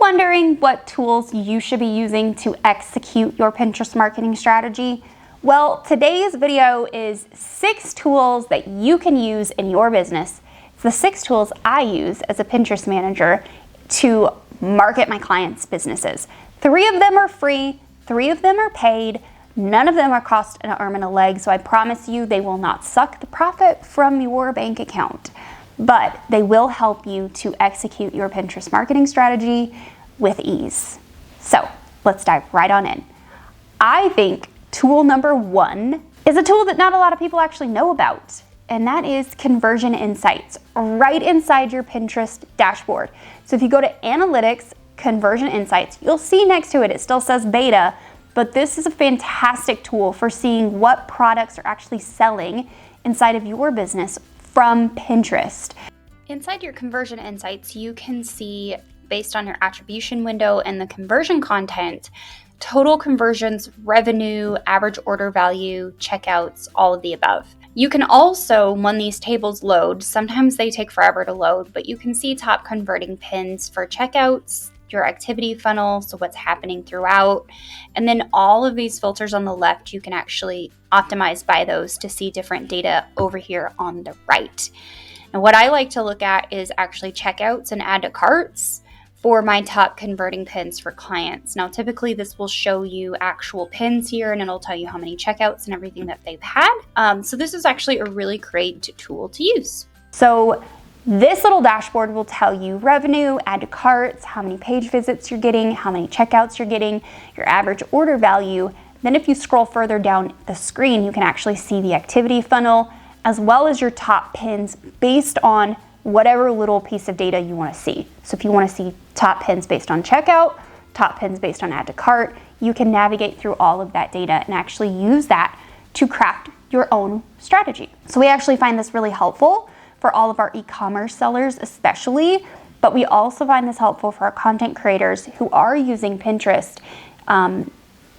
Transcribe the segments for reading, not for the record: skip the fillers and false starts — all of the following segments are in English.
wondering what tools you should be using to execute your Pinterest marketing strategy? Well, today's video is 6 tools that you can use in your business. It's the 6 tools I use as a Pinterest manager to market my clients' businesses. 3 of them are free, 3 of them are paid, none of them are cost an arm and a leg, so I promise you they will not suck the profit from your bank account. But they will help you to execute your Pinterest marketing strategy with ease. So let's dive right on in. I think tool number 1 is a tool that not a lot of people actually know about, and that is conversion insights right inside your Pinterest dashboard. So if you go to analytics, conversion insights, you'll see next to it still says beta, but this is a fantastic tool for seeing what products are actually selling inside of your business from Pinterest. Inside your conversion insights, you can see, based on your attribution window and the conversion content, total conversions, revenue, average order value, checkouts, all of the above. You can also, when these tables load, sometimes they take forever to load, but you can see top converting pins for checkouts, your activity funnel, so what's happening throughout, and then all of these filters on the left, you can actually optimize by those to see different data over here on the right. And what I like to look at is actually checkouts and add to carts for my top converting pins for clients. Now, typically this will show you actual pins here and it'll tell you how many checkouts and everything that they've had. So this is actually a really great tool to use. So this little dashboard will tell you revenue, add to carts, how many page visits you're getting, how many checkouts you're getting, your average order value. Then if you scroll further down the screen, you can actually see the activity funnel as well as your top pins based on whatever little piece of data you want to see. So if you want to see top pins based on checkout, top pins based on add to cart, you can navigate through all of that data and actually use that to craft your own strategy. So we actually find this really helpful for all of our e-commerce sellers especially, but we also find this helpful for our content creators who are using Pinterest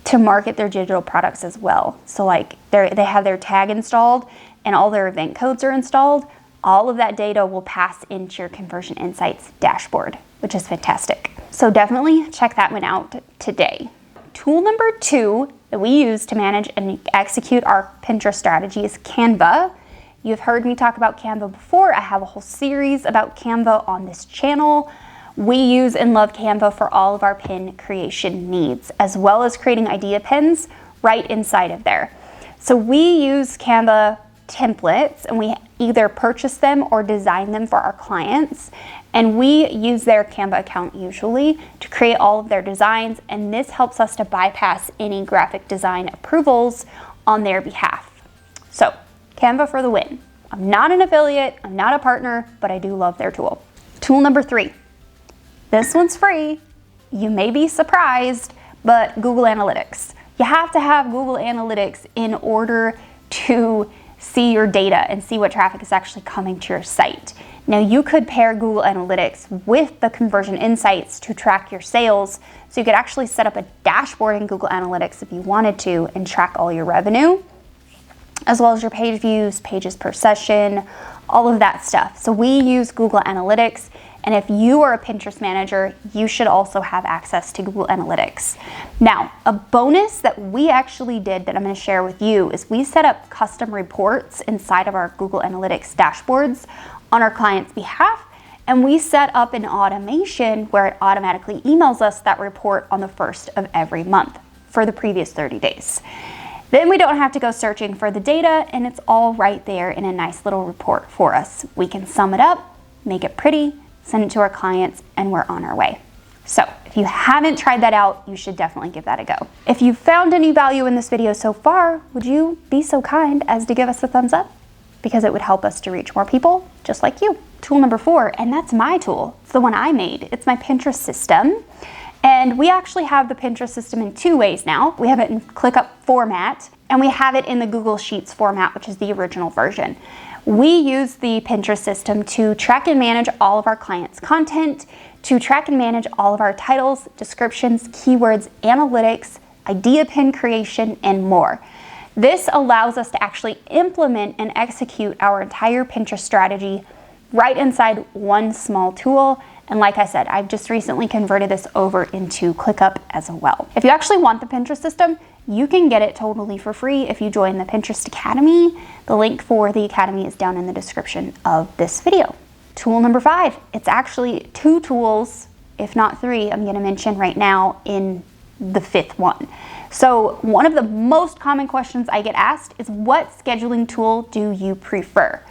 to market their digital products as well. So like they have their tag installed and all their event codes are installed. All of that data will pass into your Conversion Insights dashboard, which is fantastic. So definitely check that one out today. Tool number 2 that we use to manage and execute our Pinterest strategy is Canva. You've heard me talk about Canva before. I have a whole series about Canva on this channel. We use and love Canva for all of our pin creation needs, as well as creating idea pins right inside of there. So we use Canva templates and we either purchase them or design them for our clients. And we use their Canva account usually to create all of their designs. And this helps us to bypass any graphic design approvals on their behalf. So Canva for the win. I'm not an affiliate, I'm not a partner, but I do love their tool. Tool number 3. This one's free. You may be surprised, but Google Analytics. You have to have Google Analytics in order to see your data and see what traffic is actually coming to your site. Now you could pair Google Analytics with the Conversion Insights to track your sales. So you could actually set up a dashboard in Google Analytics if you wanted to and track all your revenue, as well as your page views, pages per session, all of that stuff. So we use Google Analytics, and if you are a Pinterest manager, you should also have access to Google Analytics. Now, a bonus that we actually did that I'm going to share with you is we set up custom reports inside of our Google Analytics dashboards on our client's behalf, and we set up an automation where it automatically emails us that report on the 1st of every month for the previous 30 days. Then we don't have to go searching for the data, and it's all right there in a nice little report for us. We can sum it up, make it pretty, send it to our clients, and we're on our way. So if you haven't tried that out, you should definitely give that a go. If you found any value in this video so far, would you be so kind as to give us a thumbs up? Because it would help us to reach more people just like you. Tool number 4, and that's my tool. It's the one I made. It's my Pinterest system. And we actually have the Pinterest system in 2 ways now. We have it in ClickUp format, and we have it in the Google Sheets format, which is the original version. We use the Pinterest system to track and manage all of our clients' content, to track and manage all of our titles, descriptions, keywords, analytics, idea pin creation, and more. This allows us to actually implement and execute our entire Pinterest strategy right inside one small tool And like I said, I've just recently converted this over into ClickUp as well. If you actually want the Pinterest system, you can get it totally for free if you join the Pinterest Academy. The link for the Academy is down in the description of this video. Tool number 5, it's actually 2 tools, if not 3, I'm gonna mention right now in the 5th one. So one of the most common questions I get asked is, what scheduling tool do you prefer?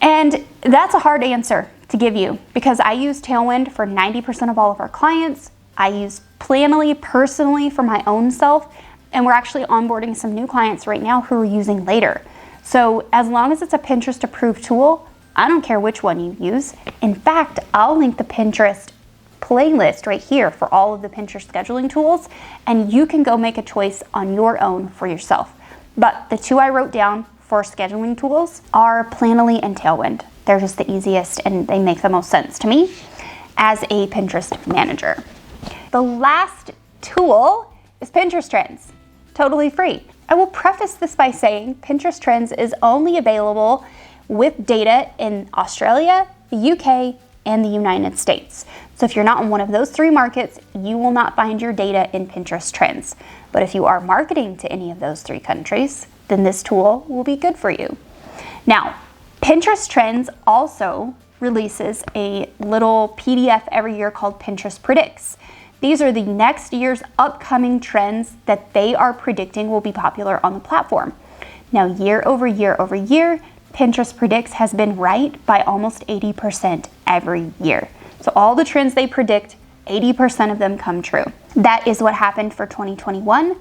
And that's a hard answer to give you because I use TAILWInd for 90% of all of our clients. I use PLANOLY personally for my own self, and we're actually onboarding some new clients right now who are using Later. So as long as it's a Pinterest approved tool, I don't care which one you use. In fact, I'll link the Pinterest playlist right here for all of the Pinterest scheduling tools, and you can go make a choice on your own for yourself. But the 2 I wrote down for scheduling tools are PLANOLY and TAILWInd. They're just the easiest and they make the most sense to me as a Pinterest manager. The last tool is Pinterest Trends, totally free. I will preface this by saying Pinterest Trends is only available with data in Australia, the UK, and the United States. So if you're not in one of those 3 markets, you will not find your data in Pinterest Trends. But if you are marketing to any of those 3 countries, then this tool will be good for you. Now, Pinterest Trends also releases a little PDF every year called Pinterest Predicts. These are the next year's upcoming trends that they are predicting will be popular on the platform. Now, year over year over year, Pinterest Predicts has been right by almost 80% every year. So all the trends they predict, 80% of them come true. That is what happened for 2021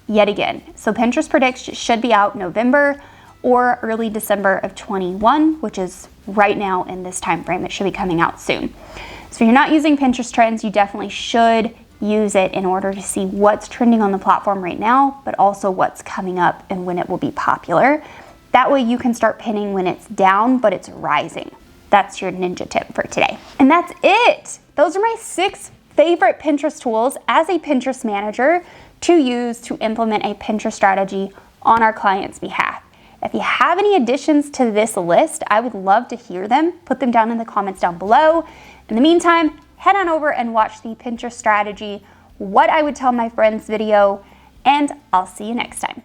yet again. So Pinterest Predicts should be out November or early December of 21, which is right now in this time frame. It should be coming out soon. So if you're not using Pinterest Trends, you definitely should use it in order to see what's trending on the platform right now, but also what's coming up and when it will be popular. That way you can start pinning when it's down, but it's rising. That's your ninja tip for today. And that's it. Those are my 6 favorite Pinterest tools as a Pinterest manager to use to implement a Pinterest strategy on our client's behalf. If you have any additions to this list, I would love to hear them. Put them down in the comments down below. In the meantime, head on over and watch the Pinterest strategy, what I would tell my friends video, and I'll see you next time.